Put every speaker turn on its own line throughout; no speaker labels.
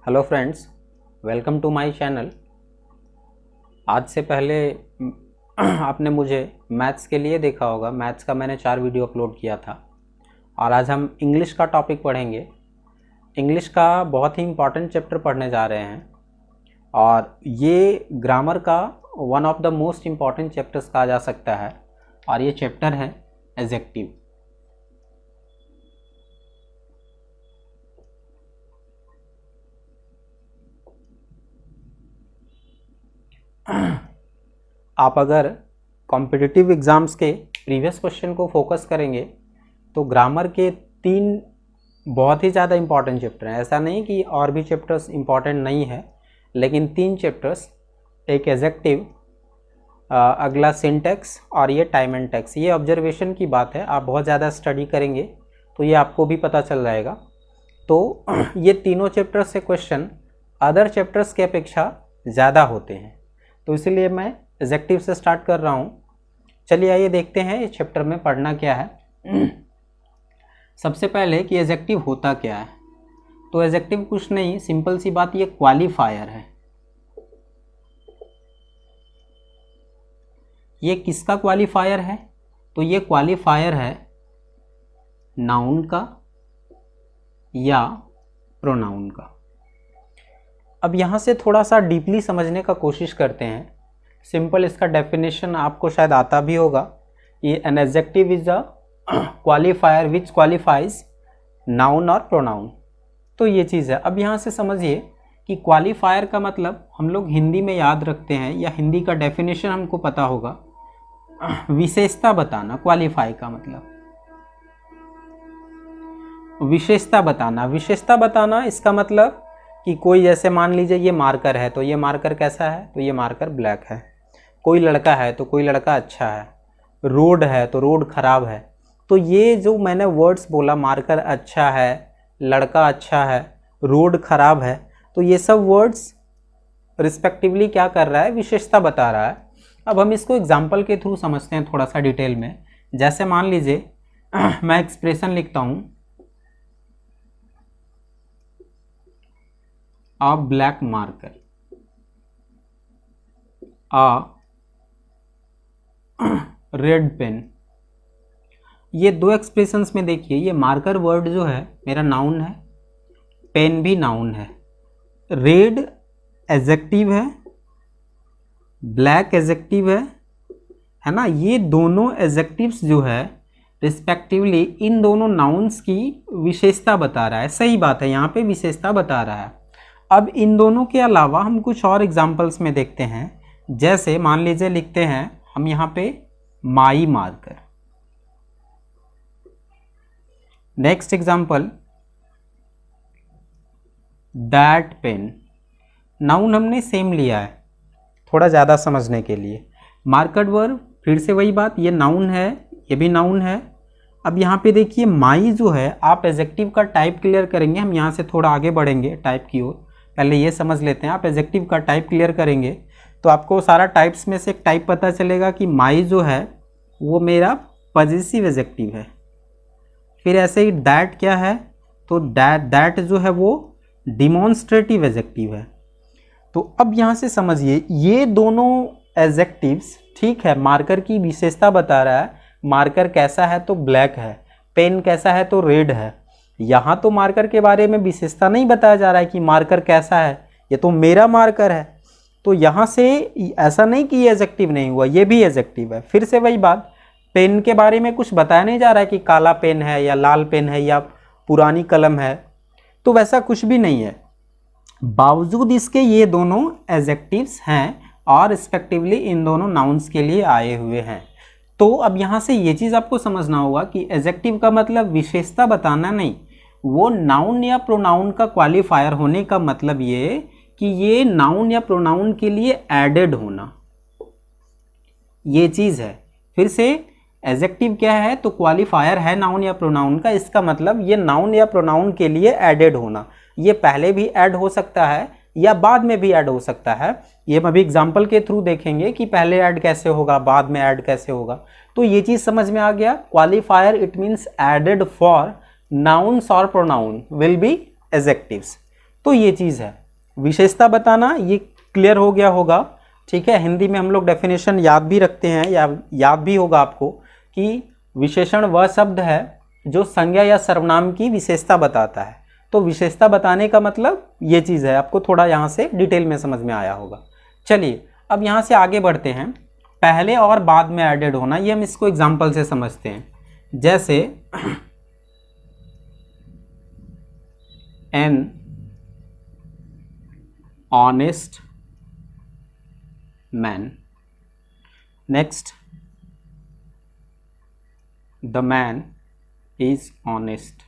Hello friends, welcome to my channel. आज से पहले आपने मुझे मैथ्स के लिए देखा होगा। मैथ्स का मैंने 4 वीडियो अपलोड किया था और आज हम इंग्लिश का टॉपिक पढ़ेंगे। इंग्लिश का बहुत ही इम्पॉर्टेंट चैप्टर पढ़ने जा रहे हैं और ये ग्रामर का one of the most important chapters कहा जा सकता है और ये चैप्टर है एडजेक्टिव। आप अगर कॉम्पिटिटिव एग्ज़ाम्स के प्रीवियस क्वेश्चन को फोकस करेंगे तो ग्रामर के 3 बहुत ही ज़्यादा इम्पॉर्टेंट चैप्टर हैं। ऐसा नहीं कि और भी चैप्टर्स इम्पॉर्टेंट नहीं है, लेकिन 3 चैप्टर्स, एक एडजेक्टिव, अगला सिंटैक्स और ये टाइम एंड टैक्स। ये ऑब्जर्वेशन की बात है, आप बहुत ज़्यादा स्टडी करेंगे तो ये आपको भी पता चल जाएगा। तो ये तीनों चैप्टर से क्वेश्चन अदर चैप्टर्स के अपेक्षा ज़्यादा होते हैं, तो इसलिए मैं एडजेक्टिव से स्टार्ट कर रहा हूँ। चलिए आइए देखते हैं इस चैप्टर में पढ़ना क्या है। सबसे पहले कि एडजेक्टिव होता क्या है। तो एडजेक्टिव कुछ नहीं, सिंपल सी बात, ये क्वालिफायर है। ये किसका क्वालिफायर है? तो ये क्वालिफायर है नाउन का या प्रोनाउन का। अब यहाँ से थोड़ा सा डीपली समझने का कोशिश करते हैं। सिंपल इसका डेफिनेशन आपको शायद आता भी होगा। ये an adjective is a qualifier which qualifies noun और प्रोनाउन। तो ये चीज़ है। अब यहाँ से समझिए कि क्वालिफायर का मतलब हम लोग हिंदी में याद रखते हैं या हिंदी का डेफिनेशन हमको पता होगा, विशेषता बताना। क्वालिफाई का मतलब विशेषता बताना। विशेषता बताना इसका मतलब कि कोई, जैसे मान लीजिए ये मार्कर है तो ये मार्कर कैसा है? तो ये मार्कर ब्लैक है। कोई लड़का है तो कोई लड़का अच्छा है। रोड है तो रोड खराब है। तो ये जो मैंने वर्ड्स बोला, मार्कर अच्छा है, लड़का अच्छा है, रोड खराब है, तो ये सब वर्ड्स रिस्पेक्टिवली क्या कर रहा है? विशेषता बता रहा है। अब हम इसको एग्जाम्पल के थ्रू समझते हैं थोड़ा सा डिटेल में। जैसे मान लीजिए मैं एक्सप्रेशन लिखता हूँ, a black marker, a red pen. ये 2 एक्सप्रेशंस में देखिए, ये मार्कर वर्ड जो है मेरा नाउन है, पेन भी नाउन है, रेड एडजेक्टिव है, ब्लैक एडजेक्टिव है ना। ये दोनों एडजेक्टिव्स जो है रिस्पेक्टिवली इन दोनों नाउन्स की विशेषता बता रहा है। सही बात है, यहाँ पे विशेषता बता रहा है। अब इन दोनों के अलावा हम कुछ और एग्जाम्पल्स में देखते हैं। जैसे मान लीजिए लिखते हैं हम यहाँ पे my marker. Next example that pen. Noun हमने सेम लिया है थोड़ा ज़्यादा समझने के लिए। मार्कर वर्ब फिर से वही बात, ये नाउन है, ये भी नाउन है। अब यहाँ पे देखिए माई जो है, आप एडजेक्टिव का टाइप क्लियर करेंगे। हम यहाँ से थोड़ा आगे बढ़ेंगे टाइप की ओर, पहले ये समझ लेते हैं। आप एडजेक्टिव का टाइप क्लियर करेंगे तो आपको सारा टाइप्स में से एक टाइप पता चलेगा कि माई जो है वो मेरा पॉजिटिव एडजेक्टिव है। फिर ऐसे ही दैट क्या है? तो दैट जो है वो डिमॉन्स्ट्रेटिव एडजेक्टिव है। तो अब यहाँ से समझिए ये दोनों एडजेक्टिव्स, ठीक है, मार्कर की विशेषता बता रहा है। मार्कर कैसा है? तो ब्लैक है। पेन कैसा है? तो रेड है। यहाँ तो मार्कर के बारे में विशेषता नहीं बताया जा रहा है कि मार्कर कैसा है, ये तो मेरा मार्कर है। तो यहाँ से ऐसा नहीं कि ये एडजेक्टिव नहीं हुआ, ये भी एडजेक्टिव है। फिर से वही बात, पेन के बारे में कुछ बताया नहीं जा रहा है कि काला पेन है या लाल पेन है या पुरानी कलम है, तो वैसा कुछ भी नहीं है। बावजूद इसके ये दोनों एडजेक्टिव्स हैं और रिस्पेक्टिवली इन दोनों नाउन्स के लिए आए हुए हैं। तो अब यहाँ से ये चीज़ आपको समझना होगा कि एडजेक्टिव का मतलब विशेषता बताना नहीं, वो नाउन या प्रोनाउन का क्वालिफायर होने का मतलब ये कि ये नाउन या प्रोनाउन के लिए एडेड होना, ये चीज़ है। फिर से एडजेक्टिव क्या है? तो क्वालिफायर है नाउन या प्रोनाउन का। इसका मतलब ये नाउन या प्रोनाउन के लिए एडेड होना। ये पहले भी ऐड हो सकता है या बाद में भी ऐड हो सकता है। ये हम अभी एग्जाम्पल के थ्रू देखेंगे कि पहले ऐड कैसे होगा, बाद में ऐड कैसे होगा। तो ये चीज़ समझ में आ गया। Qualifier it means added for nouns or pronoun will be adjectives। तो ये चीज़ है विशेषता बताना, ये क्लियर हो गया होगा। ठीक है, हिंदी में हम लोग डेफिनेशन याद भी रखते हैं या याद भी होगा आपको कि विशेषण वह शब्द है जो संज्ञा या सर्वनाम की विशेषता बताता है। तो विशेषता बताने का मतलब ये चीज़ है, आपको थोड़ा यहाँ से डिटेल में समझ में आया होगा। चलिए अब यहाँ से आगे बढ़ते हैं। पहले और बाद में एडेड होना, ये हम इसको एग्जाम्पल से समझते हैं। जैसे an honest man, next the man is honest.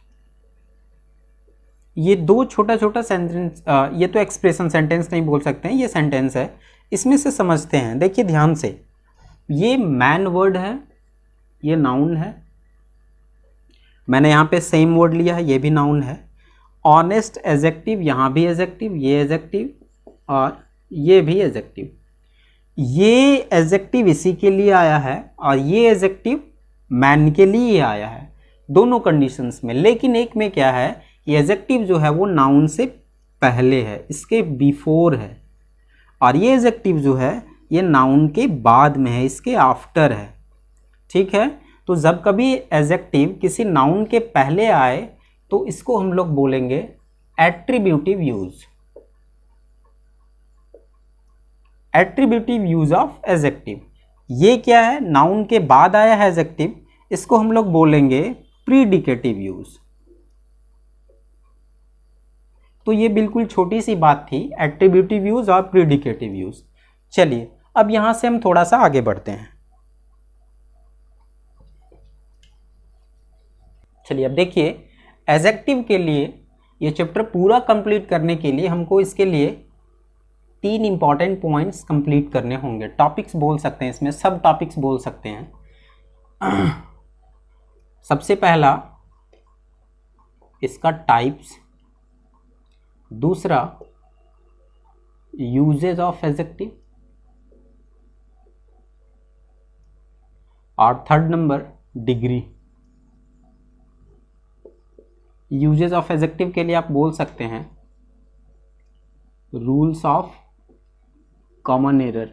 ये दो छोटा छोटा सेंटेंस, ये तो एक्सप्रेशन सेंटेंस नहीं बोल सकते हैं, ये सेंटेंस है, इसमें से समझते हैं। देखिए ध्यान से, ये मैन वर्ड है, ये नाउन है, मैंने यहाँ पे सेम वर्ड लिया है, ये भी नाउन है। ऑनेस्ट एडजेक्टिव, यहाँ भी एडजेक्टिव, ये एडजेक्टिव और ये भी एडजेक्टिव। ये एडजेक्टिव इसी के लिए आया है और ये एडजेक्टिव मैन के लिए आया है, दोनों कंडीशंस में। लेकिन एक में क्या है, ये एडजेक्टिव जो है वो नाउन से पहले है, इसके बिफोर है, और ये एडजेक्टिव जो है ये नाउन के बाद में है, इसके आफ्टर है। ठीक है, तो जब कभी एडजेक्टिव किसी नाउन के पहले आए तो इसको हम लोग बोलेंगे attributive use, attributive use of adjective. ये क्या है, नाउन के बाद आया है एडजेक्टिव, इसको हम लोग बोलेंगे प्रीडिकेटिव यूज। तो ये बिल्कुल छोटी सी बात थी, एट्रीब्यूटिव यूज और प्रीडिकेटिव यूज। चलिए अब यहां से हम थोड़ा सा आगे बढ़ते हैं। चलिए अब देखिए, एडजेक्टिव के लिए ये चैप्टर पूरा कंप्लीट करने के लिए हमको इसके लिए 3 इंपॉर्टेंट पॉइंट्स कंप्लीट करने होंगे। टॉपिक्स बोल सकते हैं, इसमें सब टॉपिक्स बोल सकते हैं। सबसे पहला इसका टाइप्स, दूसरा यूजेज ऑफ एडजेक्टिव, और third number degree. Usages of adjective के लिए आप बोल सकते हैं रूल्स ऑफ कॉमन एरर।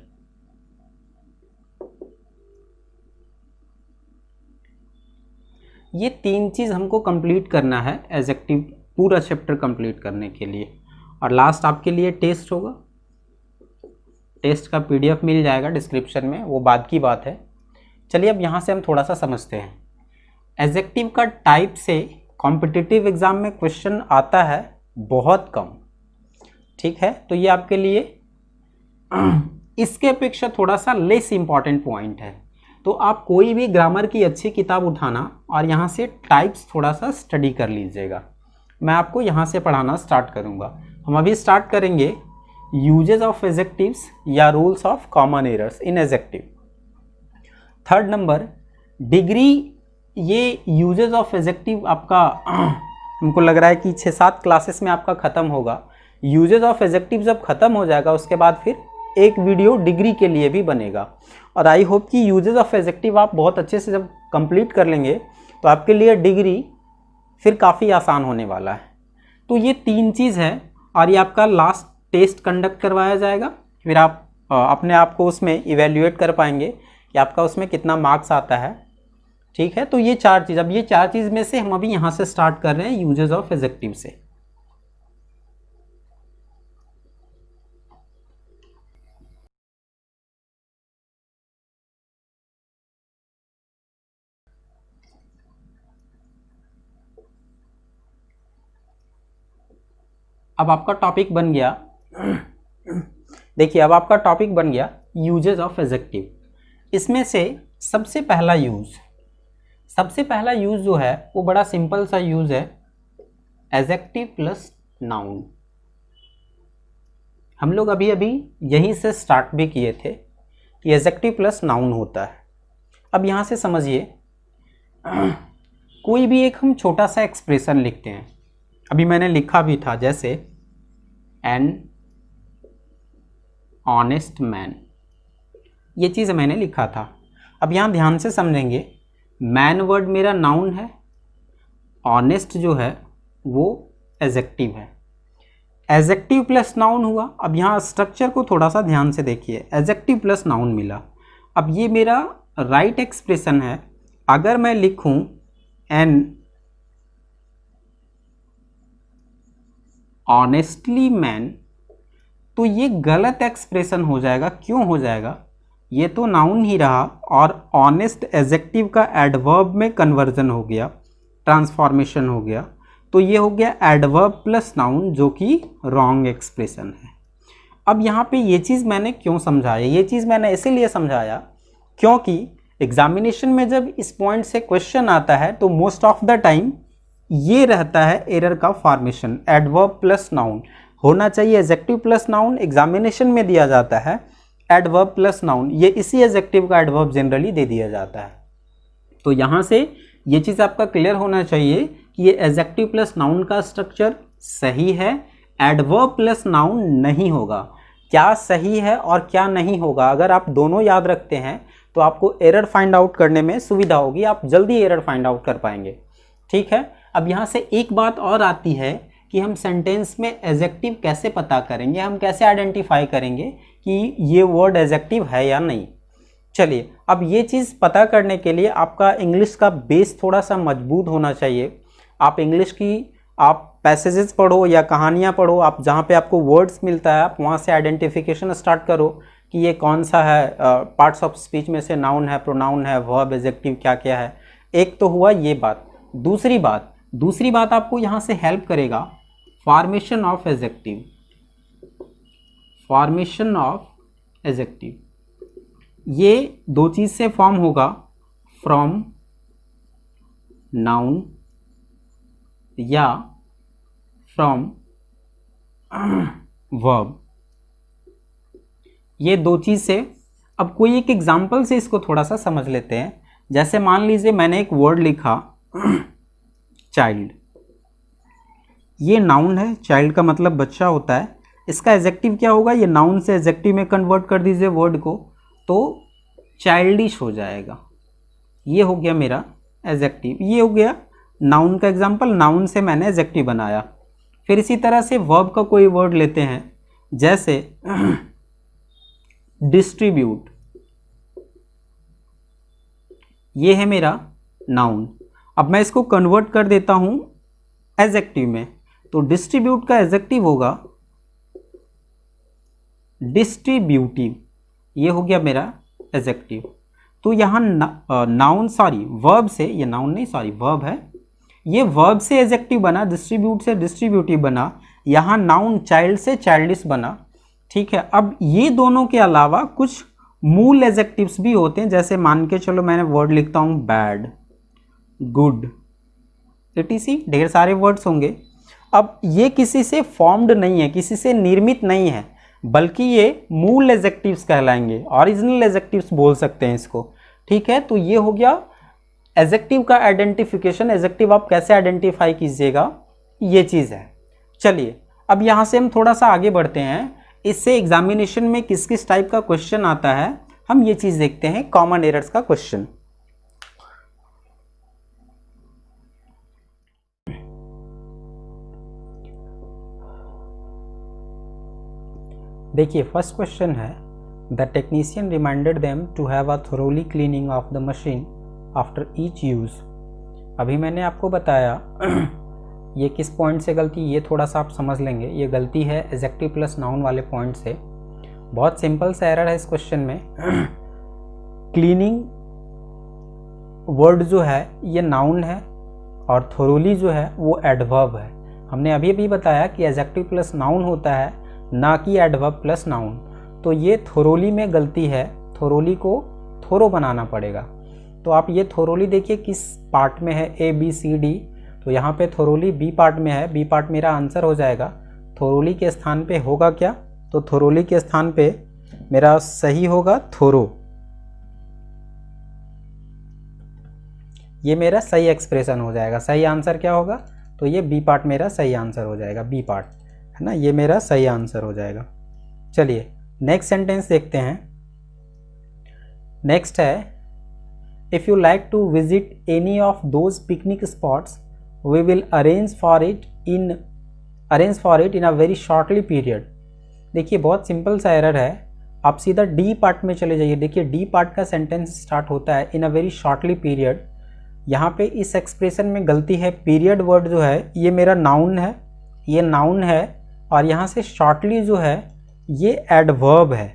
ये 3 चीज हमको कंप्लीट करना है एडजेक्टिव पूरा चैप्टर कंप्लीट करने के लिए। और लास्ट आपके लिए टेस्ट होगा, टेस्ट का PDF मिल जाएगा डिस्क्रिप्शन में, वो बाद की बात है। चलिए अब यहाँ से हम थोड़ा सा समझते हैं। एडजेक्टिव का टाइप से कॉम्पिटिटिव एग्जाम में क्वेश्चन आता है बहुत कम। ठीक है, तो ये आपके लिए इसके अपेक्षा थोड़ा सा लेस इंपॉर्टेंट पॉइंट है। तो आप कोई भी ग्रामर की अच्छी किताब उठाना और यहाँ से टाइप्स थोड़ा सा स्टडी कर लीजिएगा। मैं आपको यहाँ से पढ़ाना स्टार्ट करूँगा। हम अभी स्टार्ट करेंगे यूजेस ऑफ एडजेक्टिव्स या rules of common errors in adjective. Third number degree. ये यूजेस ऑफ एडजेक्टिव आपका हमको लग रहा है कि 6-7 क्लासेस में आपका ख़त्म होगा। यूजेस ऑफ एडजेक्टिव जब ख़त्म हो जाएगा उसके बाद फिर एक वीडियो डिग्री के लिए भी बनेगा। और आई होप कि यूजेस ऑफ एडजेक्टिव आप बहुत अच्छे से जब कंप्लीट कर लेंगे तो आपके लिए डिग्री फिर काफ़ी आसान होने वाला है। तो ये 3 चीज़ है और ये आपका लास्ट टेस्ट कंडक्ट करवाया जाएगा, फिर आप अपने आप को उसमें इवेल्युएट कर पाएंगे कि आपका उसमें कितना मार्क्स आता है। ठीक है, तो ये 4 चीज़, अब ये 4 चीज़ में से हम अभी यहाँ से स्टार्ट कर रहे हैं यूजेस ऑफ एडजेक्टिव से। अब आपका टॉपिक बन गया, देखिए अब आपका टॉपिक बन गया यूजेस ऑफ एडजेक्टिव। इसमें से सबसे पहला यूज जो है वो बड़ा सिंपल सा यूज है, एडजेक्टिव प्लस नाउन। हम लोग अभी अभी यहीं से स्टार्ट भी किए थे कि एडजेक्टिव प्लस नाउन होता है। अब यहाँ से समझिए, कोई भी एक हम छोटा सा एक्सप्रेशन लिखते हैं, अभी मैंने लिखा भी था, जैसे एन ऑनेस्ट मैन, ये चीज़ मैंने लिखा था। अब यहाँ ध्यान से समझेंगे, मैन वर्ड मेरा नाउन है, ऑनेस्ट जो है वो एडजेक्टिव है। एडजेक्टिव प्लस नाउन हुआ। अब यहाँ स्ट्रक्चर को थोड़ा सा ध्यान से देखिए, एडजेक्टिव प्लस नाउन मिला। अब ये मेरा राइट एक्सप्रेशन है। अगर मैं लिखूं एन ऑनेस्टली मैन, तो ये गलत एक्सप्रेशन हो जाएगा। क्यों हो जाएगा? ये तो नाउन ही रहा और ऑनेस्ट एडजेक्टिव का एडवर्ब में कन्वर्जन हो गया, ट्रांसफॉर्मेशन हो गया, तो ये हो गया एडवर्ब प्लस नाउन, जो कि रॉन्ग एक्सप्रेशन है। अब यहाँ पे ये चीज़ मैंने क्यों समझाया? ये चीज़ मैंने इसीलिए समझाया क्योंकि एग्जामिनेशन में जब इस पॉइंट से क्वेश्चन आता है तो मोस्ट ऑफ द टाइम ये रहता है एरर का फॉर्मेशन। एडवर्ब प्लस नाउन होना चाहिए, एडजेक्टिव प्लस नाउन एग्जामिनेशन में दिया जाता है, एडवर्ब प्लस नाउन ये इसी एडजेक्टिव का एडवर्ब जनरली दे दिया जाता है। तो यहाँ से ये चीज़ आपका क्लियर होना चाहिए कि ये एडजेक्टिव प्लस नाउन का स्ट्रक्चर सही है, एडवर्ब प्लस नाउन नहीं होगा। क्या सही है और क्या नहीं होगा, अगर आप दोनों याद रखते हैं तो आपको एरर फाइंड आउट करने में सुविधा होगी, आप जल्दी एरर फाइंड आउट कर पाएंगे। ठीक है, अब यहाँ से एक बात और आती है कि हम सेंटेंस में एडजेक्टिव कैसे पता करेंगे, हम कैसे आइडेंटिफाई करेंगे कि ये वर्ड एडजेक्टिव है या नहीं। चलिए, अब ये चीज़ पता करने के लिए आपका इंग्लिश का बेस थोड़ा सा मजबूत होना चाहिए। आप इंग्लिश की आप पैसेजेस पढ़ो या कहानियाँ पढ़ो, आप जहाँ पे आपको वर्ड्स मिलता है आप वहाँ से आइडेंटिफिकेशन स्टार्ट करो कि ये कौन सा है, पार्ट्स ऑफ स्पीच में से नाउन है, प्रोनाउन है, वर्ब, एडजेक्टिव क्या क्या है। एक तो हुआ ये बात। दूसरी बात आपको यहाँ से हेल्प करेगा formation of adjective. Formation of adjective ये दो चीज़ से फॉर्म होगा, फ्रॉम नाउन या फ्रॉम वर्ब, ये दो चीज़ से। अब कोई एक एग्जांपल से इसको थोड़ा सा समझ लेते हैं। जैसे मान लीजिए मैंने एक वर्ड लिखा चाइल्ड, ये नाउन है, चाइल्ड का मतलब बच्चा होता है। इसका एडजेक्टिव क्या होगा? ये नाउन से एडजेक्टिव में कन्वर्ट कर दीजिए वर्ड को, तो चाइल्डिश हो जाएगा। ये हो गया मेरा एडजेक्टिव, ये हो गया नाउन का एग्जांपल, नाउन से मैंने एडजेक्टिव बनाया। फिर इसी तरह से वर्ब का कोई वर्ड लेते हैं, जैसे डिस्ट्रीब्यूट, ये है मेरा नाउन। अब मैं इसको कन्वर्ट कर देता हूं एडजेक्टिव में, तो डिस्ट्रीब्यूट का एडजेक्टिव होगा डिस्ट्रीब्यूटिव, ये हो गया मेरा एडजेक्टिव। तो यहाँ नाउन वर्ब से, ये नाउन नहीं सॉरी वर्ब है, ये वर्ब से एडजेक्टिव बना, डिस्ट्रीब्यूट से डिस्ट्रीब्यूटिव बना, यहाँ नाउन चाइल्ड से चाइल्डिश बना। ठीक है, अब ये दोनों के अलावा कुछ मूल एडजेक्टिव्स भी होते हैं। जैसे मान के चलो मैंने वर्ड लिखता हूँ बैड, गुड, etc, ढेर सारे वर्ड्स होंगे। अब ये किसी से फॉर्म्ड नहीं है, किसी से निर्मित नहीं है, बल्कि ये मूल एडजेक्टिव्स कहलाएंगे, ओरिजिनल एडजेक्टिव्स बोल सकते हैं इसको। ठीक है, तो ये हो गया एडजेक्टिव का आइडेंटिफिकेशन। एडजेक्टिव आप कैसे आइडेंटिफाई कीजिएगा, ये चीज़ है। चलिए, अब यहाँ से हम थोड़ा सा आगे बढ़ते हैं। इससे एग्जामिनेशन में किस किस टाइप का क्वेश्चन आता है हम ये चीज़ देखते हैं, कॉमन एरर्स का क्वेश्चन। देखिए, फर्स्ट क्वेश्चन है, the technician reminded them to have a thoroughly cleaning of the machine after each use. अभी मैंने आपको बताया ये किस पॉइंट से गलती, ये थोड़ा सा आप समझ लेंगे। ये गलती है एडजेक्टिव प्लस नाउन वाले पॉइंट से। बहुत सिंपल सा एरर है इस क्वेश्चन में। क्लीनिंग वर्ड जो है ये नाउन है और थोरोली जो है वो एडवर्ब है। हमने अभी अभी बताया कि एडजेक्टिव प्लस नाउन होता है, ना कि एडवर्ब प्लस नाउन। तो ये थोरोली में गलती है, थोरोली को थोरो बनाना पड़ेगा। तो आप ये थोरोली देखिए किस पार्ट में है, ए बी सी डी, तो यहाँ पे थोरोली बी पार्ट में है। बी पार्ट मेरा आंसर हो जाएगा। थोरोली के स्थान पे होगा क्या, तो थोरोली के स्थान पे मेरा सही होगा थोरो। ये मेरा सही एक्सप्रेशन हो जाएगा। सही आंसर क्या होगा, तो ये बी पार्ट मेरा सही आंसर हो जाएगा, बी पार्ट है ना, ये मेरा सही आंसर हो जाएगा। चलिए नेक्स्ट सेंटेंस देखते हैं। नेक्स्ट है, if you like to visit any of those picnic spots we will arrange for it in arrange for it in a very shortly period. देखिए बहुत सिंपल सा एरर है, आप सीधा डी पार्ट में चले जाइए। देखिए डी पार्ट का सेंटेंस स्टार्ट होता है इन अ वेरी शॉर्टली पीरियड। यहाँ पे इस एक्सप्रेशन में गलती है, पीरियड वर्ड जो है ये मेरा नाउन है, ये नाउन है, और यहाँ से शॉर्टली जो है ये एडवर्ब है,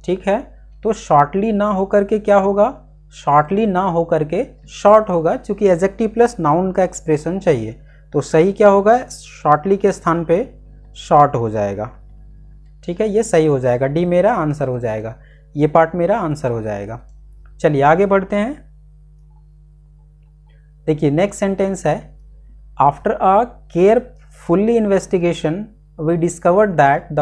ठीक है। तो शॉर्टली ना होकर के क्या होगा, शॉर्टली ना होकर के शॉर्ट होगा, क्योंकि एडजेक्टिव प्लस नाउन का एक्सप्रेशन चाहिए। तो सही क्या होगा, शॉर्टली के स्थान पे शॉर्ट हो जाएगा, ठीक है, ये सही हो जाएगा, डी मेरा आंसर हो जाएगा, ये पार्ट मेरा आंसर हो जाएगा। चलिए आगे बढ़ते हैं। देखिए नेक्स्ट सेंटेंस है, after a carefully investigation we discovered that the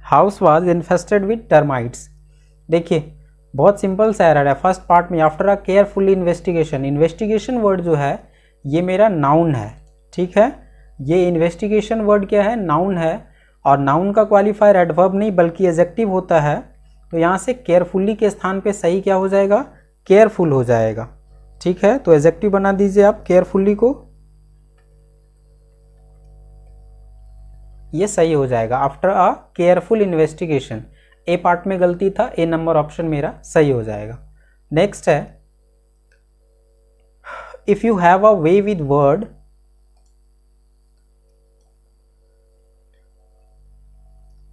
house was infested with termites. देखिए बहुत सिंपल सा एरर है फर्स्ट पार्ट में, after a carefully investigation. Investigation word जो है ये मेरा नाउन है, ठीक है, ये इन्वेस्टिगेशन वर्ड क्या है, नाउन है, और नाउन का क्वालिफायर एडवर्ब नहीं बल्कि एडजेक्टिव होता है। तो यहाँ से केयरफुली के स्थान पे सही क्या हो जाएगा, केयरफुल हो जाएगा, ठीक है। तो एडजेक्टिव बना दीजिए आप केयरफुली को, ये सही हो जाएगा, after a careful investigation. A part में गलती था, ए नंबर ऑप्शन मेरा सही हो जाएगा। नेक्स्ट है, if you have a way with word,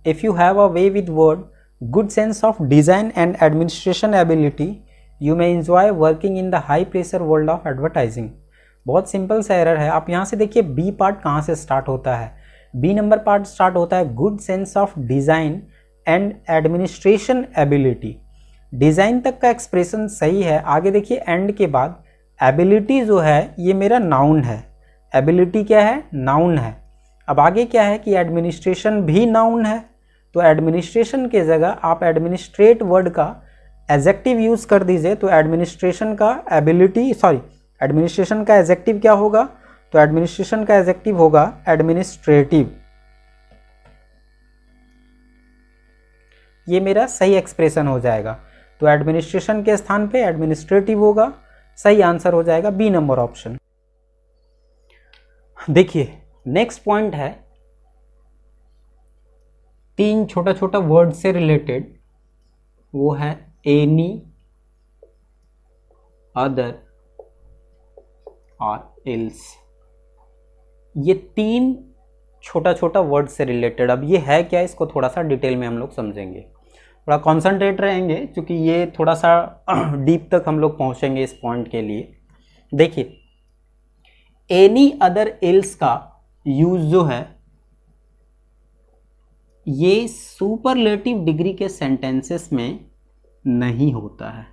if you have a way with word, good sense of design and administration ability, you may enjoy working in the high pressure world of advertising। बहुत simple सा error है, आप यहाँ से देखिए B part कहाँ से start होता है, बी नंबर पार्ट स्टार्ट होता है good sense of design and administration ability. Design तक का एक्सप्रेशन सही है, आगे देखिए एंड के बाद एबिलिटी जो है ये मेरा नाउन है, एबिलिटी क्या है, नाउन है। अब आगे क्या है कि एडमिनिस्ट्रेशन भी नाउन है, तो एडमिनिस्ट्रेशन के जगह आप एडमिनिस्ट्रेट वर्ड का एडजेक्टिव यूज़ कर दीजिए। तो एडमिनिस्ट्रेशन का एडमिनिस्ट्रेशन का एडजेक्टिव क्या होगा, तो एडमिनिस्ट्रेशन का एडजेक्टिव होगा एडमिनिस्ट्रेटिव। ये मेरा सही एक्सप्रेशन हो जाएगा, तो एडमिनिस्ट्रेशन के स्थान पे एडमिनिस्ट्रेटिव होगा, सही आंसर हो जाएगा बी नंबर ऑप्शन। देखिए नेक्स्ट पॉइंट है, तीन छोटा छोटा वर्ड से रिलेटेड, वो है एनी, अदर और एल्स। ये तीन छोटा छोटा वर्ड से रिलेटेड, अब ये है क्या, इसको थोड़ा सा डिटेल में हम लोग समझेंगे, थोड़ा कॉन्सेंट्रेट रहेंगे क्योंकि ये थोड़ा सा डीप तक हम लोग पहुंचेंगे इस पॉइंट के लिए। देखिए एनी अदर एल्स का यूज जो है ये सुपरलेटिव डिग्री के सेंटेंसेस में नहीं होता है।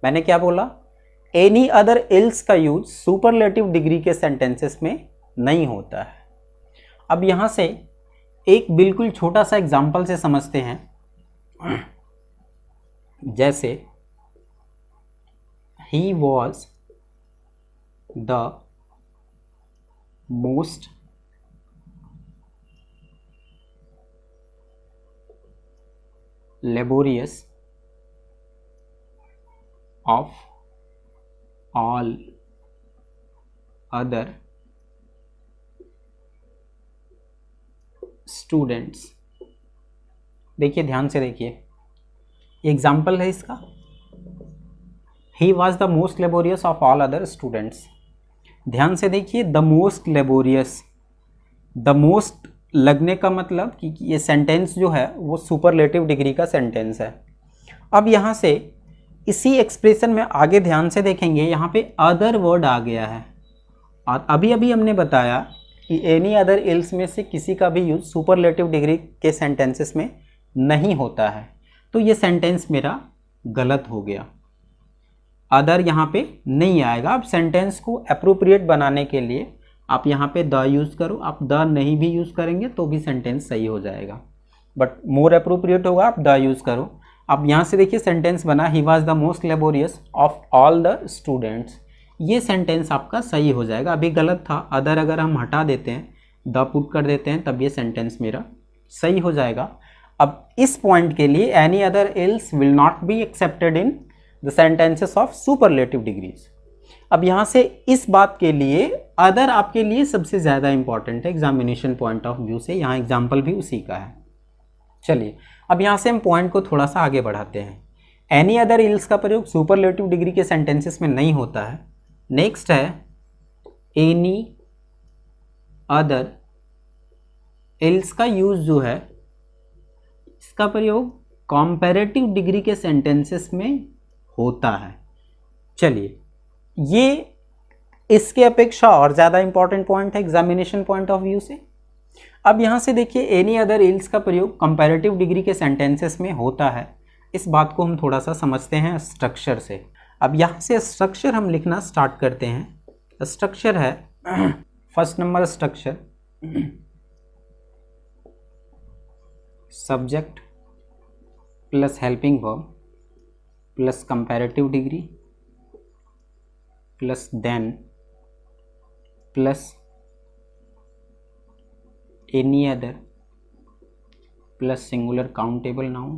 मैंने क्या बोला, एनी अदर एल्स का यूज सुपरलेटिव डिग्री के सेंटेंसेस में नहीं होता है। अब यहां से एक बिल्कुल छोटा सा एग्जांपल से समझते हैं, जैसे he was the most laborious of all other students। देखिए ध्यान से देखिए, एग्जाम्पल है इसका, he was the most laborious of all other students. ध्यान से देखिए, the most laborious, the most लगने का मतलब कि ये सेंटेंस जो है वो सुपरलेटिव डिग्री का सेंटेंस है। अब यहाँ से इसी एक्सप्रेशन में आगे ध्यान से देखेंगे, यहाँ पे अदर वर्ड आ गया है, और अभी अभी हमने बताया कि एनी अदर एल्स में से किसी का भी यूज सुपरलेटिव डिग्री के सेंटेंसेस में नहीं होता है। तो ये सेंटेंस मेरा गलत हो गया, अदर यहाँ पे नहीं आएगा। अब सेंटेंस को अप्रोप्रिएट बनाने के लिए आप यहाँ पे द यूज़ करो, आप द नहीं भी यूज़ करेंगे तो भी सेंटेंस सही हो जाएगा, बट मोर अप्रोप्रिएट होगा आप द यूज़ करो। अब यहाँ से देखिए सेंटेंस बना, he was the most laborious of all the students, ये सेंटेंस आपका सही हो जाएगा। अभी गलत था, अदर अगर हम हटा देते हैं, द पुट कर देते हैं, तब ये सेंटेंस मेरा सही हो जाएगा। अब इस पॉइंट के लिए any other else will not be accepted in the sentences of superlative degrees. अब यहाँ से इस बात के लिए अदर आपके लिए सबसे ज़्यादा इंपॉर्टेंट है एग्जामिनेशन पॉइंट ऑफ व्यू से, यहाँ एग्जाम्पल भी उसी का है। चलिए अब यहाँ से हम पॉइंट को थोड़ा सा आगे बढ़ाते हैं। एनी अदर इल्स का प्रयोग सुपरलेटिव डिग्री के सेंटेंसेस में नहीं होता है। नेक्स्ट है एनी अदर इल्स का यूज जो है, इसका प्रयोग कंपैरेटिव डिग्री के सेंटेंसेस में होता है। चलिए ये इसके अपेक्षा और ज़्यादा इंपॉर्टेंट पॉइंट है एग्जामिनेशन पॉइंट ऑफ व्यू से। अब यहाँ से देखिए एनी अदर इल्स का प्रयोग कंपैरेटिव डिग्री के सेंटेंसेस में होता है। इस बात को हम थोड़ा सा समझते हैं स्ट्रक्चर से। अब यहाँ से स्ट्रक्चर हम लिखना स्टार्ट करते हैं। स्ट्रक्चर है first number structure subject plus helping verb plus comparative degree plus then plus any other plus singular countable noun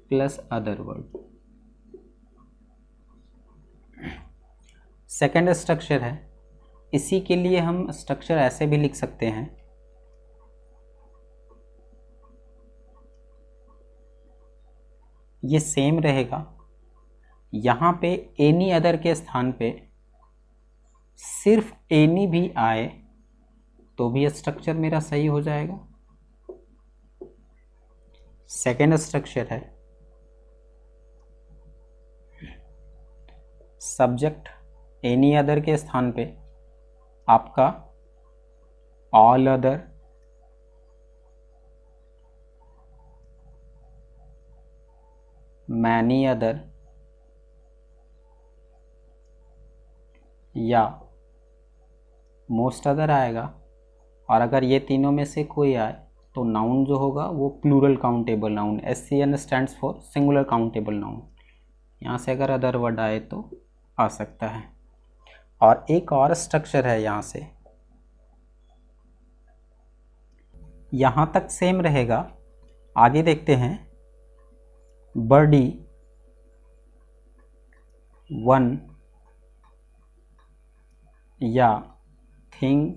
plus other word. Second structure है, इसी के लिए हम स्ट्रक्चर ऐसे भी लिख सकते हैं, ये सेम रहेगा। यहाँ पे एनी अदर के स्थान पे सिर्फ एनी भी आए तो भी स्ट्रक्चर मेरा सही हो जाएगा। सेकेंड स्ट्रक्चर है सब्जेक्ट एनी अदर के स्थान पे आपका ऑल अदर मैनी अदर या मोस्ट अदर आएगा। और अगर ये तीनों में से कोई आए तो नाउन जो होगा वो plural countable noun, SCN stands for singular countable noun. यहाँ से अगर अदर वर्ड आए तो आ सकता है। और एक और स्ट्रक्चर है यहाँ से, यहाँ तक सेम रहेगा, आगे देखते हैं। बॉडी वन या thing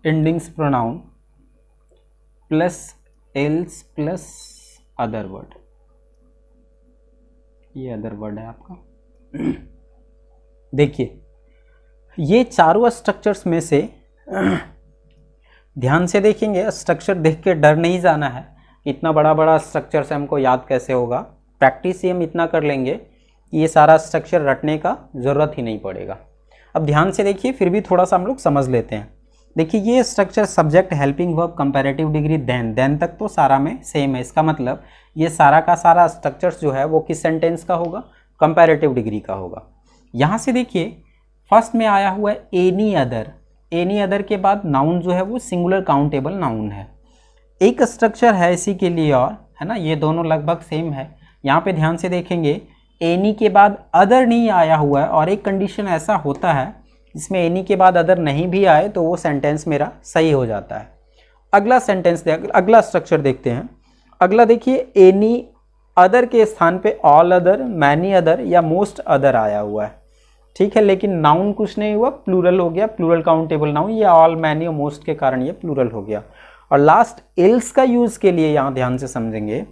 endings pronoun plus else plus other word, ये अदर वर्ड है आपका। देखिए ये चारों स्ट्रक्चर्स में से ध्यान से देखेंगे, स्ट्रक्चर देख के डर नहीं जाना है। इतना बड़ा बड़ा स्ट्रक्चर से हमको याद कैसे होगा, प्रैक्टिस ही हम इतना कर लेंगे कि ये सारा स्ट्रक्चर रटने का ज़रूरत ही नहीं पड़ेगा। अब ध्यान से देखिए, फिर भी थोड़ा सा हम लोग समझ लेते हैं। देखिए ये structure subject helping verb comparative degree then तक तो सारा में सेम है। इसका मतलब ये सारा का सारा स्ट्रक्चर्स जो है वो किस सेंटेंस का होगा, कंपैरेटिव डिग्री का होगा। यहाँ से देखिए फर्स्ट में आया हुआ है एनी अदर, एनी अदर के बाद नाउन जो है वो सिंगुलर काउंटेबल नाउन है। एक स्ट्रक्चर है इसी के लिए और, है ना, ये दोनों लगभग सेम है। यहाँ पे ध्यान से देखेंगे एनी के बाद अदर नहीं आया हुआ है, और एक कंडीशन ऐसा होता है जिसमें एनी के बाद अदर नहीं भी आए तो वो सेंटेंस मेरा सही हो जाता है। अगला सेंटेंस अगला स्ट्रक्चर देखते हैं। अगला देखिए एनी अदर के स्थान पे ऑल अदर, मैनी अदर या मोस्ट अदर आया हुआ है, ठीक है, लेकिन नाउन कुछ नहीं हुआ, प्लूरल हो गया, प्लूरल काउंटेबल नाउन, या ऑल मैनी और मोस्ट के कारण ये प्लूरल हो गया। और लास्ट एल्स का यूज के लिए यहाँ ध्यान से समझेंगे,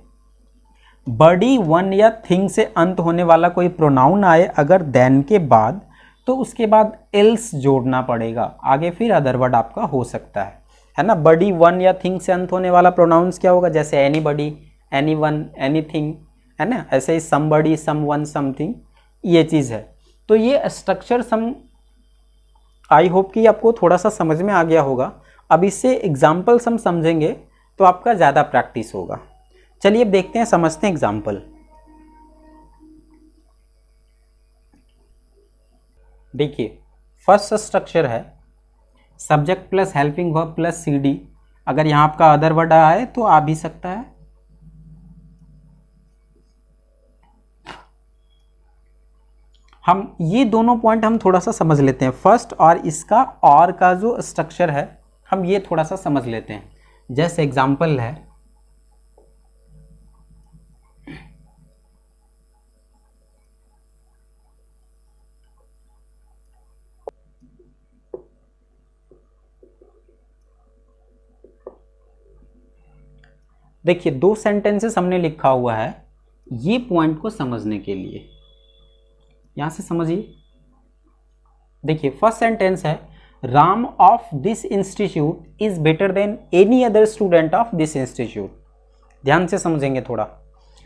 बॉडी वन या थिंग से अंत होने वाला कोई प्रोनाउन आए अगर देन के बाद, तो उसके बाद एल्स जोड़ना पड़ेगा, आगे फिर अदर वर्ड आपका हो सकता है ना। बॉडी वन या थिंग से अंत होने वाला प्रोनाउंस क्या होगा, जैसे एनीबॉडी, एनीवन, एनीथिंग, है ना, ऐसे ही समबॉडी, समवन, समथिंग, ये चीज़ है। तो ये स्ट्रक्चर सम आई होप कि आपको थोड़ा सा समझ में आ गया होगा। अब इससे एग्जाम्पल्स हम समझेंगे तो आपका ज़्यादा प्रैक्टिस होगा। चलिए अब देखते हैं, समझते हैं एग्जाम्पल। देखिए फर्स्ट स्ट्रक्चर है subject plus helping verb plus CD। अगर यहाँ आपका अदर वर्ड आए तो आ भी सकता है। हम ये दोनों पॉइंट हम थोड़ा सा समझ लेते हैं, फर्स्ट और इसका और का जो स्ट्रक्चर है हम ये थोड़ा सा समझ लेते हैं। जैसे एग्जाम्पल है देखिए 2 सेंटेंसेस हमने लिखा हुआ है ये पॉइंट को समझने के लिए, यहां से समझिए। देखिए फर्स्ट सेंटेंस है Ram of this institute is better than any other student of this institute. ध्यान से समझेंगे थोड़ा।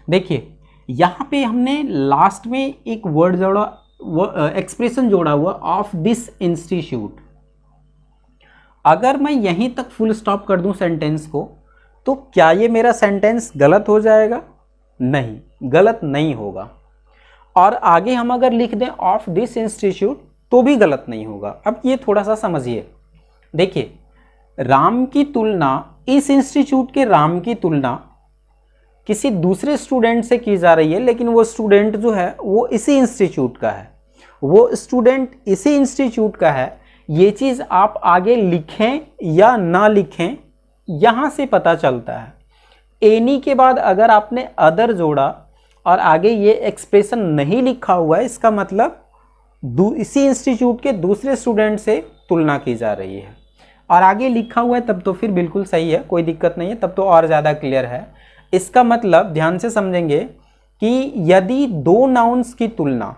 देखिए यहां पे हमने लास्ट में एक वर्ड जोड़ा, एक्सप्रेशन जोड़ा हुआ ऑफ दिस इंस्टीट्यूट। अगर मैं यहीं तक फुल स्टॉप कर दूं सेंटेंस को तो क्या ये मेरा सेंटेंस गलत हो जाएगा? नहीं, गलत नहीं होगा। और आगे हम अगर लिख दें ऑफ दिस इंस्टीट्यूट तो भी गलत नहीं होगा। अब ये थोड़ा सा समझिए। देखिए राम की तुलना, इस इंस्टीट्यूट के राम की तुलना किसी दूसरे स्टूडेंट से की जा रही है, लेकिन वो स्टूडेंट जो है वो इसी इंस्टीट्यूट का है, वो स्टूडेंट इसी इंस्टीट्यूट का है। ये चीज़ आप आगे लिखें या ना लिखें यहाँ से पता चलता है। एनी के बाद अगर आपने अदर जोड़ा और आगे ये एक्सप्रेशन नहीं लिखा हुआ है, इसका मतलब इसी इंस्टीट्यूट के दूसरे स्टूडेंट से तुलना की जा रही है। और आगे लिखा हुआ है तब तो फिर बिल्कुल सही है, कोई दिक्कत नहीं है, तब तो और ज़्यादा क्लियर है। इसका मतलब ध्यान से समझेंगे कि यदि 2 नाउन्स की तुलना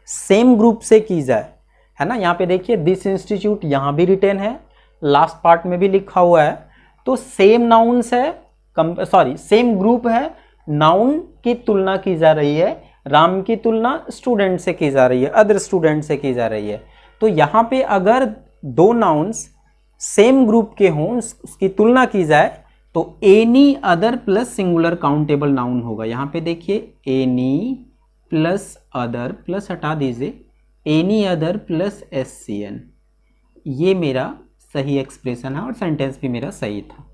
सेम ग्रुप से की जाए, है ना, यहाँ पे देखिए दिस इंस्टीट्यूट यहाँ भी रिटेन है, लास्ट पार्ट में भी लिखा हुआ है, तो सेम नाउन्स है, सेम ग्रुप है, नाउन की तुलना की जा रही है, राम की तुलना स्टूडेंट से की जा रही है, अदर स्टूडेंट से की जा रही है। तो यहाँ पे अगर 2 नाउन्स सेम ग्रुप के हों, उसकी तुलना की जाए तो any other plus singular countable noun होगा। यहाँ पे देखिए एनी प्लस अदर प्लस हटा दीजिए एनी अदर प्लस SCN, ये मेरा सही एक्सप्रेशन है और सेंटेंस भी मेरा सही था।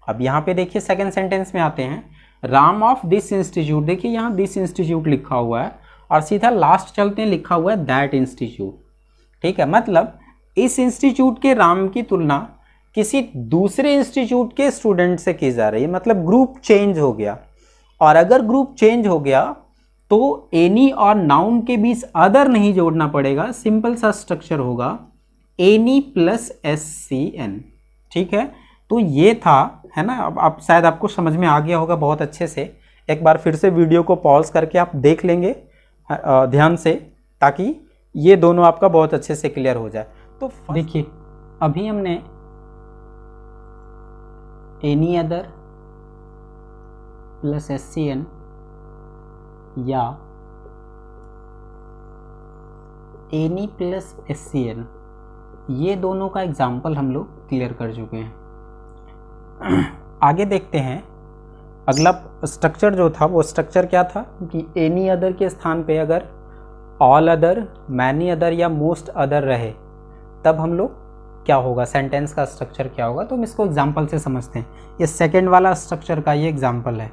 अब यहाँ पे देखिए सेकंड सेंटेंस में आते हैं, राम ऑफ दिस इंस्टीट्यूट। देखिए यहाँ दिस इंस्टीट्यूट लिखा हुआ है और सीधा लास्ट चलते हैं, लिखा हुआ है दैट इंस्टीट्यूट। ठीक है, मतलब इस इंस्टीट्यूट के राम की तुलना किसी दूसरे इंस्टीट्यूट के स्टूडेंट से की जा रही है, मतलब ग्रुप चेंज हो गया। और अगर ग्रुप चेंज हो गया तो एनी और नाउन के बीच अदर नहीं जोड़ना पड़ेगा, सिंपल सा स्ट्रक्चर होगा एनी प्लस SCN। ठीक है, तो ये था, है ना। अब शायद आपको समझ में आ गया होगा बहुत अच्छे से। एक बार फिर से वीडियो को पॉज करके आप देख लेंगे ध्यान से, ताकि ये दोनों आपका बहुत अच्छे से क्लियर हो जाए। तो देखिए अभी हमने एनी अदर प्लस SCN या एनी प्लस SCN, ये दोनों का एग्जाम्पल हम लोग क्लियर कर चुके हैं। आगे देखते हैं अगला स्ट्रक्चर जो था, वो स्ट्रक्चर क्या था कि एनी अदर के स्थान पे अगर ऑल अदर, मैनी अदर या मोस्ट अदर रहे तब हम लोग क्या होगा, सेंटेंस का स्ट्रक्चर क्या होगा। तो हम इसको एग्जाम्पल से समझते हैं। ये सेकेंड वाला स्ट्रक्चर का ये एग्जाम्पल है,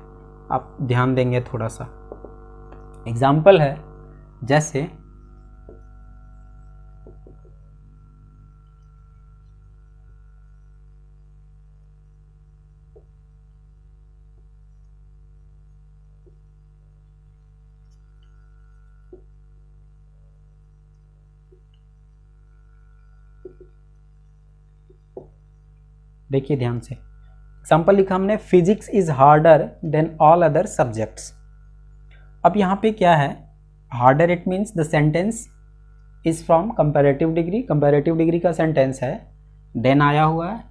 आप ध्यान देंगे थोड़ा सा। एग्जाम्पल है जैसे देखिए ध्यान से, एग्जाम्पल लिखा हमने, physics is harder than all other subjects. अब यहाँ पे क्या है, harder, it means the sentence is from comparative degree, comparative degree का सेंटेंस है, देन आया हुआ है।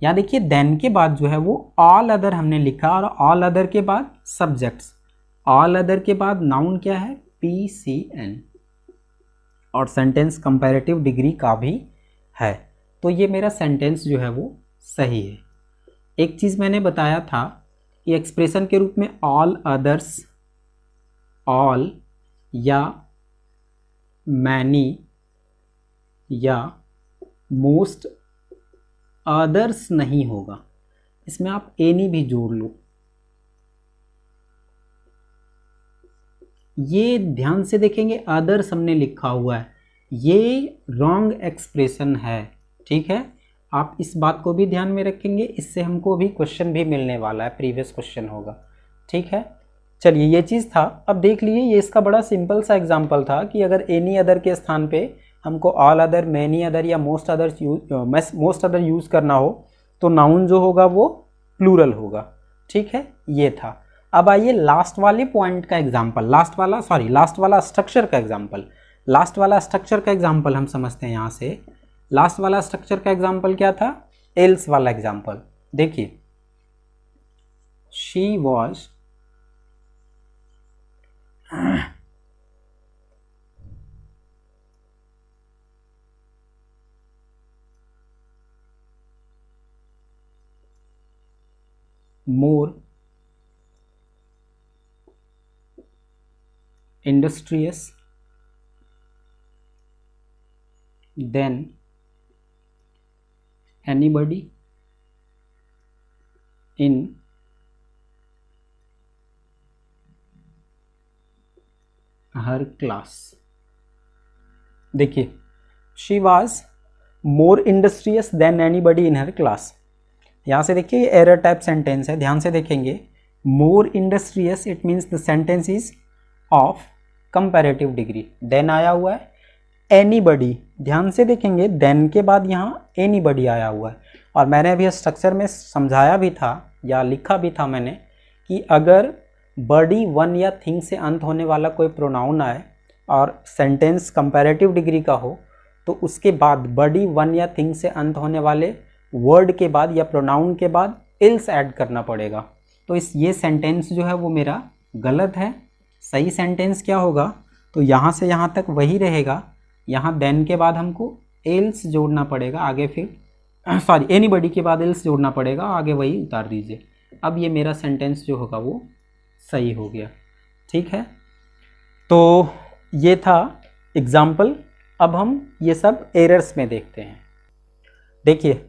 यहाँ देखिए देन के बाद जो है वो ऑल अदर हमने लिखा, और ऑल अदर के बाद सब्जेक्ट्स, ऑल अदर के बाद नाउन क्या है, PCN, और सेंटेंस कंपैरेटिव डिग्री का भी है। तो ये मेरा सेंटेंस जो है वो सही है। एक चीज़ मैंने बताया था कि एक्सप्रेशन के रूप में ऑल अदर्स, ऑल या मैनी या मोस्ट अदर्स नहीं होगा, इसमें आप एनी भी जोड़ लो। ये ध्यान से देखेंगे, अदर्स हमने लिखा हुआ है, ये रॉन्ग एक्सप्रेशन है। ठीक है, आप इस बात को भी ध्यान में रखेंगे, इससे हमको भी क्वेश्चन भी मिलने वाला है, प्रीवियस क्वेश्चन होगा। ठीक है, चलिए ये चीज़ था। अब देख लीजिए, ये इसका बड़ा सिंपल सा एग्जांपल था कि अगर एनी अदर के स्थान पे हमको ऑल अदर, मैनी अदर या मोस्ट अदर यूज़ करना हो तो नाउन जो होगा वो प्लूरल होगा। ठीक है, ये था। अब आइए लास्ट वाले पॉइंट का एग्जाम्पल, लास्ट वाला स्ट्रक्चर का एग्जाम्पल। लास्ट वाला स्ट्रक्चर का एग्जाम्पल हम समझते हैं यहाँ से। लास्ट वाला स्ट्रक्चर का एग्जाम्पल क्या था? एल्स वाला एग्जाम्पल। देखिए, she was more industrious than anybody in her class। देखिए, she was more industrious than anybody in her class। यहाँ से देखिए एरर टाइप सेंटेंस है, ध्यान से देखेंगे। More industrious it means the sentence is of comparative degree. Then आया हुआ है एनीबडी, ध्यान से देखेंगे देन के बाद यहाँ एनीबडी आया हुआ है। और मैंने अभी स्ट्रक्चर में समझाया भी था या लिखा भी था मैंने कि अगर बडी वन या थिंग से अंत होने वाला कोई प्रोनाउन आए और सेंटेंस कंपैरेटिव डिग्री का हो तो उसके बाद बडी वन या थिंग से अंत होने वाले वर्ड के बाद या प्रोनाउन के बाद इल्स ऐड करना पड़ेगा। तो ये सेंटेंस जो है वो मेरा गलत है। सही सेंटेंस क्या होगा? तो यहाँ से यहाँ तक वही रहेगा, यहाँ देन के बाद हमको एल्स जोड़ना पड़ेगा, आगे फिर एनीबडी के बाद एल्स जोड़ना पड़ेगा, आगे वही उतार दीजिए। अब ये मेरा सेंटेंस जो होगा वो सही हो गया। ठीक है, तो ये था एग्जाम्पल। अब हम ये सब एरर्स में देखते हैं। देखिए,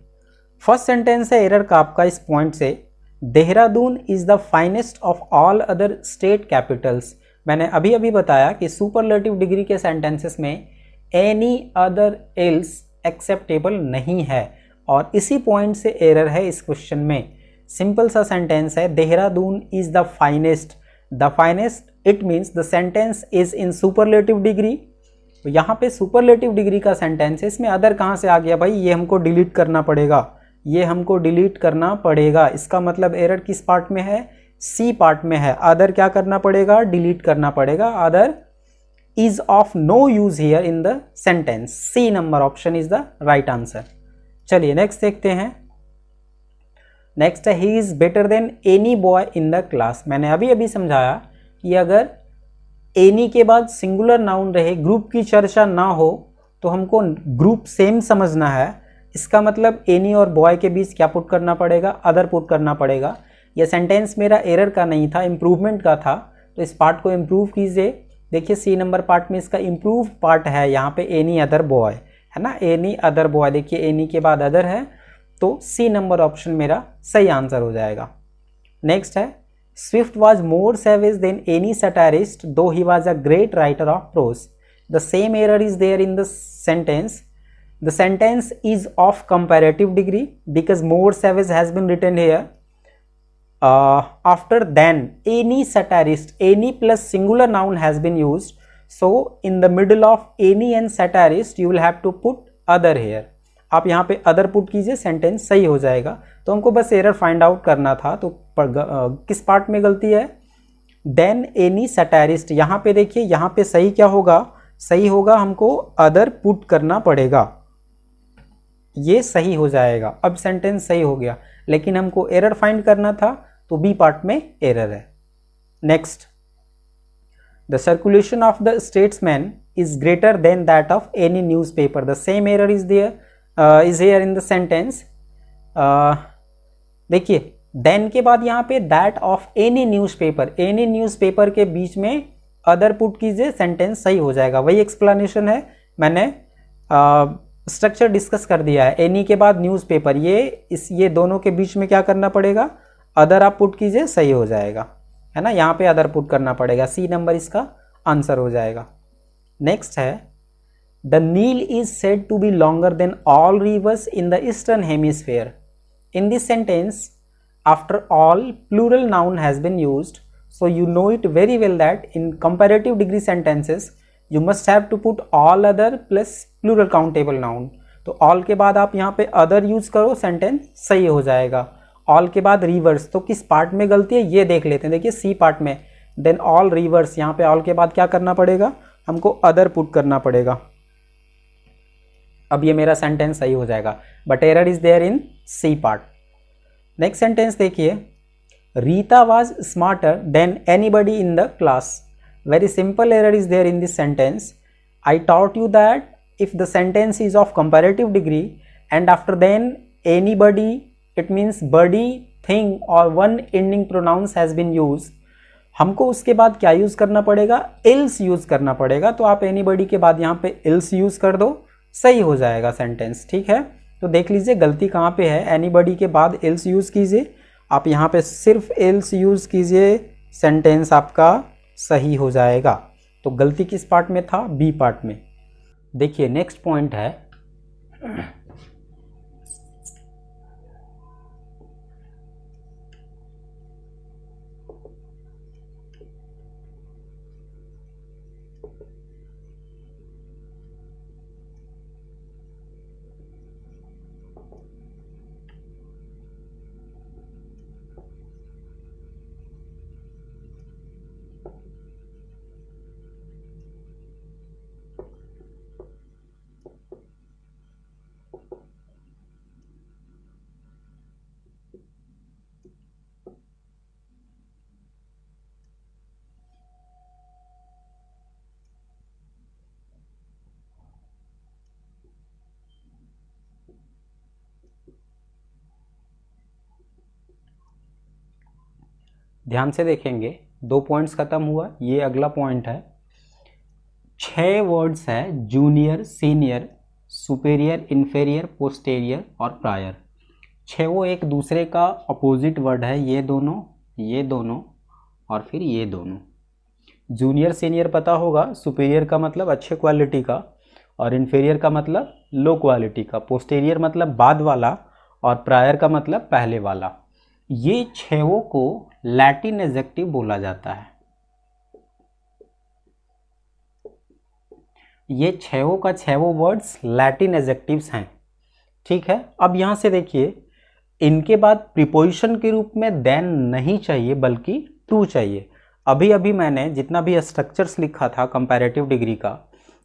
फर्स्ट सेंटेंस है एरर का आपका इस पॉइंट से, Dehradun is the finest of all other state Capitals. मैंने अभी अभी बताया कि सुपरलेटिव डिग्री के सेंटेंसेस में एनी अदर एल्स एक्सेप्टेबल नहीं है, और इसी पॉइंट से एरर है इस क्वेश्चन में। सिंपल सा सेंटेंस है, Dehradun is the finest. The finest it means the sentence is in superlative degree. तो यहाँ पे सुपरलेटिव डिग्री का सेंटेंस है, इसमें अदर कहाँ से आ गया भाई? ये हमको डिलीट करना पड़ेगा, ये हमको डिलीट करना पड़ेगा। इसका मतलब एरर किस पार्ट में है? सी पार्ट में है। अदर क्या करना पड़ेगा? डिलीट करना पड़ेगा। Other is of no use here in the sentence. C number option is the right answer. चलिए नेक्स्ट देखते हैं। नेक्स्ट है, he is better than any boy in the class. मैंने अभी अभी समझाया कि अगर एनी के बाद सिंगुलर नाउन रहे, ग्रुप की चर्चा ना हो, तो हमको ग्रुप सेम समझना है। इसका मतलब एनी और बॉय के बीच क्या पुट करना पड़ेगा? अदर पुट करना पड़ेगा। यह सेंटेंस मेरा एरर का नहीं था, इम्प्रूवमेंट का था, तो इस पार्ट को इम्प्रूव कीजिए। देखिए सी नंबर पार्ट में इसका इम्प्रूव पार्ट है, यहाँ पे एनी अदर बॉय है ना, एनी अदर बॉय। देखिए एनी के बाद अदर है, तो सी नंबर ऑप्शन मेरा सही आंसर हो जाएगा। नेक्स्ट है, Swift was more savage than any satirist though he was a great writer of prose. The same error is there in the sentence. The sentence is of comparative degree because more savage has been written here. After than any satirist, any plus singular noun has been used. So in the middle of any and satirist you will have to put other here. आप यहाँ पे other put कीजिए, sentence सही हो जाएगा। तो हमको बस एरर फाइंड आउट करना था। तो किस पार्ट में गलती है? Then any satirist. यहाँ पे देखिए, यहाँ पे सही क्या होगा? सही होगा हमको अदर पुट करना पड़ेगा, ये सही हो जाएगा। अब सेंटेंस सही हो गया, लेकिन हमको एरर फाइंड करना था, तो बी पार्ट में एरर है। Next, the circulation of the statesman is greater than that of any newspaper. The same error is here in the sentence. देखिए देन के बाद यहाँ पे that of any newspaper, any newspaper के बीच में other put कीजिए, sentence सही हो जाएगा। वही एक्सप्लेनेशन है, मैंने स्ट्रक्चर डिस्कस कर दिया है। एनी के बाद न्यूज़पेपर, ये दोनों के बीच में क्या करना पड़ेगा? अदर आप पुट कीजिए, सही हो जाएगा, है ना। यहाँ पे अदर पुट करना पड़ेगा, सी नंबर इसका आंसर हो जाएगा। नेक्स्ट है, the Nile is said to be longer than all rivers in the eastern hemisphere. In this sentence after all plural noun has been used, so you know it very well that in comparative degree sentences you must have to put all other plus plural countable noun। तो all के बाद आप यहाँ पे other use करो, sentence सही हो जाएगा। ऑल के बाद रिवर्स, तो किस पार्ट में गलती है ये देख लेते हैं। देखिए सी पार्ट में, देन ऑल रिवर्स, यहाँ पे ऑल के बाद क्या करना पड़ेगा हमको, अदर पुट करना पड़ेगा। अब ये मेरा सेंटेंस सही हो जाएगा, but error is there in C part. Next sentence देखिए, Rita was smarter than anybody in the class. Very simple error is there in this sentence. I taught you that if the sentence is of comparative degree and after then anybody, it means body, thing or one ending pronouns has been used, हमको उसके बाद क्या use करना पड़ेगा, else use करना पड़ेगा। तो आप anybody के बाद यहाँ पे else यूज कर दो, सही हो जाएगा सेंटेंस। ठीक है, तो देख लीजिए गलती कहाँ पे है, anybody के बाद else यूज कीजिए, आप यहाँ पे सिर्फ else यूज कीजिए, सेंटेंस आपका सही हो जाएगा। तो गलती किस पार्ट में था, बी पार्ट में। देखिए नेक्स्ट पॉइंट है, ध्यान से देखेंगे, 2 पॉइंट्स खत्म हुआ, ये अगला पॉइंट है। 6 वर्ड्स है, junior, senior, superior, inferior, posterior और प्रायर। 6 वो एक दूसरे का अपोजिट वर्ड है, ये दोनों और फिर ये दोनों। जूनियर सीनियर पता होगा, सुपेरियर का मतलब अच्छे क्वालिटी का और इन्फेरियर का मतलब लो क्वालिटी का, पोस्टेरियर मतलब बाद वाला और प्रायर का मतलब पहले वाला। ये 6 को लैटिन एडजेक्टिव बोला जाता है। ये 6 का 6 वर्ड्स लैटिन एडजेक्टिव्स हैं। ठीक है, अब यहां से देखिए, इनके बाद प्रीपोजिशन के रूप में देन नहीं चाहिए बल्कि टू चाहिए। अभी अभी मैंने जितना भी स्ट्रक्चर्स लिखा था कंपैरेटिव डिग्री का,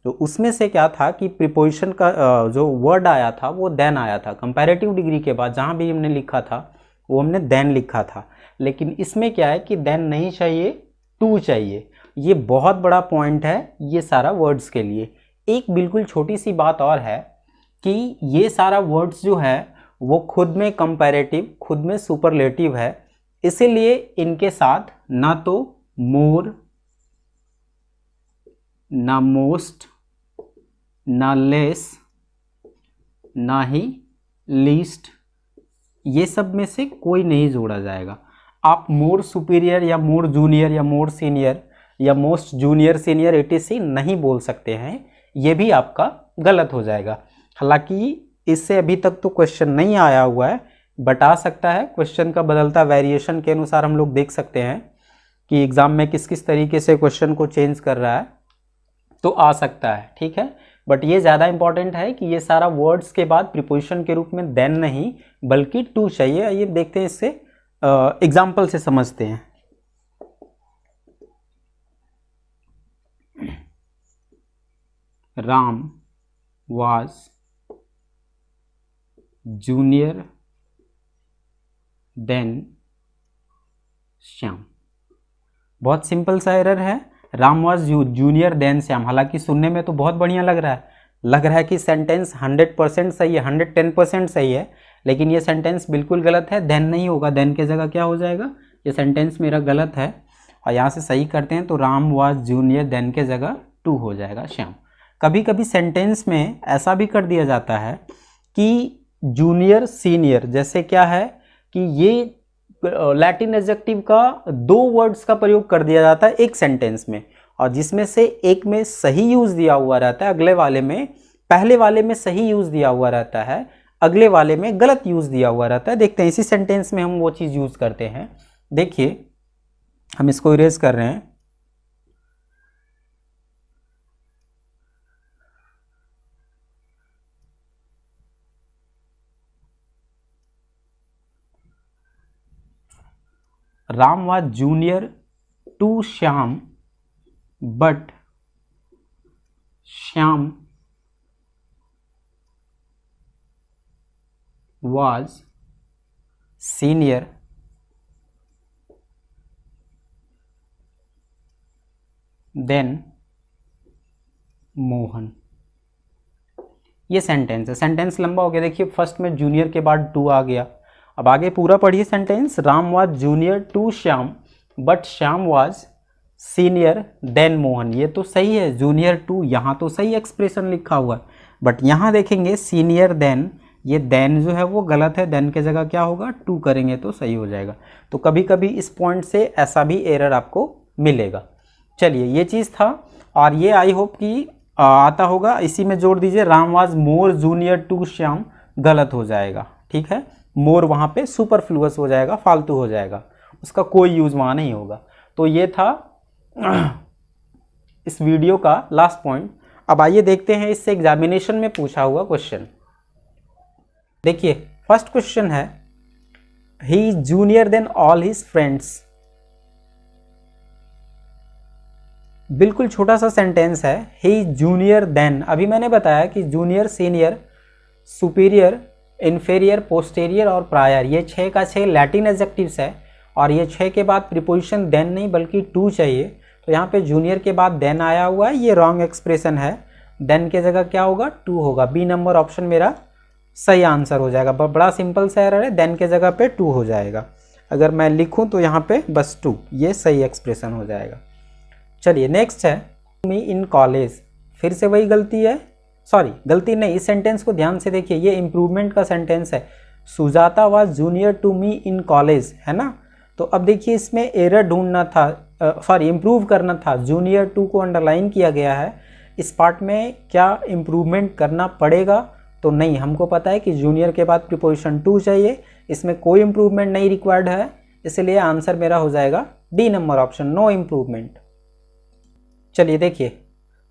तो उसमें से क्या था कि प्रीपोजिशन का जो वर्ड आया था वो देन आया था। कंपैरेटिव डिग्री के बाद जहां भी हमने लिखा था वो हमने देन लिखा था, लेकिन इसमें क्या है कि देन नहीं चाहिए, टू चाहिए। ये बहुत बड़ा पॉइंट है ये सारा वर्ड्स के लिए। एक बिल्कुल छोटी सी बात और है कि ये सारा वर्ड्स जो है वो खुद में कंपैरेटिव, खुद में सुपरलेटिव है, इसीलिए इनके साथ ना तो मोर, ना मोस्ट, ना लेस, ना ही लीस्ट, ये सब में से कोई नहीं जोड़ा जाएगा। आप मोर सुपीरियर या मोर जूनियर या मोर सीनियर या मोस्ट जूनियर सीनियर etc नहीं बोल सकते हैं, ये भी आपका गलत हो जाएगा। हालांकि इससे अभी तक तो क्वेश्चन नहीं आया हुआ है, बट आ सकता है। क्वेश्चन का बदलता वेरिएशन के अनुसार हम लोग देख सकते हैं कि एग्जाम में किस किस तरीके से क्वेश्चन को चेंज कर रहा है, तो आ सकता है। ठीक है, बट ये ज़्यादा इंपॉर्टेंट है कि ये सारा वर्ड्स के बाद प्रीपोजिशन के रूप में देन नहीं बल्कि टू चाहिए। ये देखते हैं, इससे एग्जाम्पल से समझते हैं। Ram was junior than Shyam. बहुत सिंपल सा एरर है, Ram was junior than Shyam. हालांकि सुनने में तो बहुत बढ़िया लग रहा है कि सेंटेंस 100% सही है, 110% सही है, लेकिन ये सेंटेंस बिल्कुल गलत है। देन नहीं होगा, देन के जगह क्या हो जाएगा, ये सेंटेंस मेरा गलत है। और यहाँ से सही करते हैं तो राम वाज जूनियर देन के जगह टू हो जाएगा श्याम। कभी कभी सेंटेंस में ऐसा भी कर दिया जाता है कि जूनियर सीनियर, जैसे क्या है कि ये लैटिन एडजेक्टिव का 2 वर्ड्स का प्रयोग कर दिया जाता है एक सेंटेंस में, और जिसमें से एक में सही यूज दिया हुआ रहता है, अगले वाले में, पहले वाले में सही यूज दिया हुआ रहता है, अगले वाले में गलत यूज दिया हुआ रहता है। देखते हैं इसी सेंटेंस में हम वो चीज यूज करते हैं। देखिए हम इसको इरेज कर रहे हैं। Ram was junior to Shyam but Shyam was senior then Mohan. ये सेंटेंस है, सेंटेंस लंबा हो गया। देखिए फर्स्ट में जूनियर के बाद टू आ गया। अब आगे पूरा पढ़िए sentence. Ram was junior to Shyam but Shyam was senior than Mohan. ये तो सही है, जूनियर टू, यहाँ तो सही एक्सप्रेशन लिखा हुआ है, बट यहाँ देखेंगे सीनियर देन, ये देन जो है वो गलत है, देन के जगह क्या होगा, टू करेंगे तो सही हो जाएगा। तो कभी कभी इस पॉइंट से ऐसा भी एरर आपको मिलेगा। चलिए ये चीज़ था, और ये आई होप कि आता होगा। इसी में जोड़ दीजिए Ram was more junior to Shyam, गलत हो जाएगा, ठीक है। मोर वहाँ पे सुपरफ्लुअस हो जाएगा, फालतू हो जाएगा, उसका कोई यूज़ वहाँ नहीं होगा। तो ये था इस वीडियो का लास्ट पॉइंट। अब आइए देखते हैं इससे एग्जामिनेशन में पूछा हुआ क्वेश्चन। देखिए फर्स्ट क्वेश्चन है, he is junior than all his friends. बिल्कुल छोटा सा सेंटेंस है, ही इज जूनियर देन। अभी मैंने बताया कि junior, senior, superior, inferior, posterior और प्रायर, ये 6 का 6 लैटिन एडजेक्टिव्स है, और ये 6 के बाद प्रीपोजिशन देन नहीं बल्कि टू चाहिए। तो यहाँ पे जूनियर के बाद देन आया हुआ है, ये रॉन्ग एक्सप्रेशन है। देन के जगह क्या होगा, टू होगा। बी नंबर ऑप्शन मेरा सही आंसर हो जाएगा। बड़ा सिंपल सा एरर है, देन के जगह पे टू हो जाएगा। अगर मैं लिखूं तो यहाँ पे बस टू, ये सही एक्सप्रेशन हो जाएगा। चलिए नेक्स्ट है, मी इन कॉलेज। फिर से वही गलती है, सॉरी गलती नहीं, इस सेंटेंस को ध्यान से देखिए, ये इम्प्रूवमेंट का सेंटेंस है। Sujata was junior to me in college, है ना। तो अब देखिए इसमें एरर ढूंढना था, सॉरी इम्प्रूव करना था। जूनियर टू को अंडरलाइन किया गया है, इस पार्ट में क्या इम्प्रूवमेंट करना पड़ेगा, तो नहीं, हमको पता है कि जूनियर के बाद प्रीपोजिशन टू चाहिए, इसमें कोई इम्प्रूवमेंट नहीं रिक्वायर्ड है, इसलिए आंसर मेरा हो जाएगा D number option, no improvement. चलिए देखिए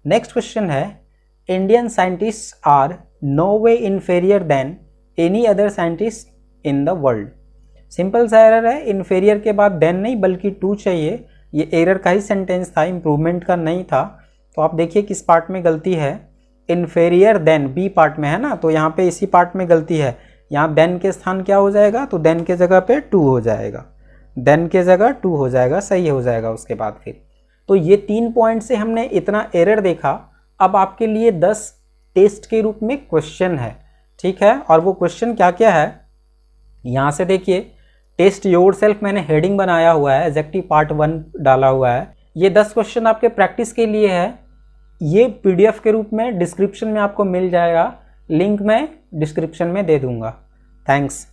नेक्स्ट क्वेश्चन है, Indian scientist are no way inferior than any other scientist in the world. Simple सा एरर है, इन्फेरियर के बाद देन नहीं बल्कि टू चाहिए। ये एरर का ही सेंटेंस था, इम्प्रूवमेंट का नहीं था। तो आप देखिए किस पार्ट में गलती है, इन्फेरियर देन, बी पार्ट में है ना, तो यहाँ पे इसी पार्ट में गलती है। यहाँ देन के स्थान क्या हो जाएगा, तो देन के जगह पे टू हो जाएगा, देन के जगह टू हो जाएगा, सही हो जाएगा उसके बाद फिर। तो ये 3 पॉइंट से हमने इतना एरर देखा। अब आपके लिए 10 टेस्ट के रूप में क्वेश्चन है, ठीक है। और वो क्वेश्चन क्या क्या है, यहाँ से देखिए, टेस्ट योरसेल्फ मैंने हेडिंग बनाया हुआ है, एडजेक्टिव पार्ट 1 डाला हुआ है। ये 10 क्वेश्चन आपके प्रैक्टिस के लिए है। ये पीडीएफ के रूप में डिस्क्रिप्शन में आपको मिल जाएगा, लिंक मैं डिस्क्रिप्शन में दे दूंगा। थैंक्स।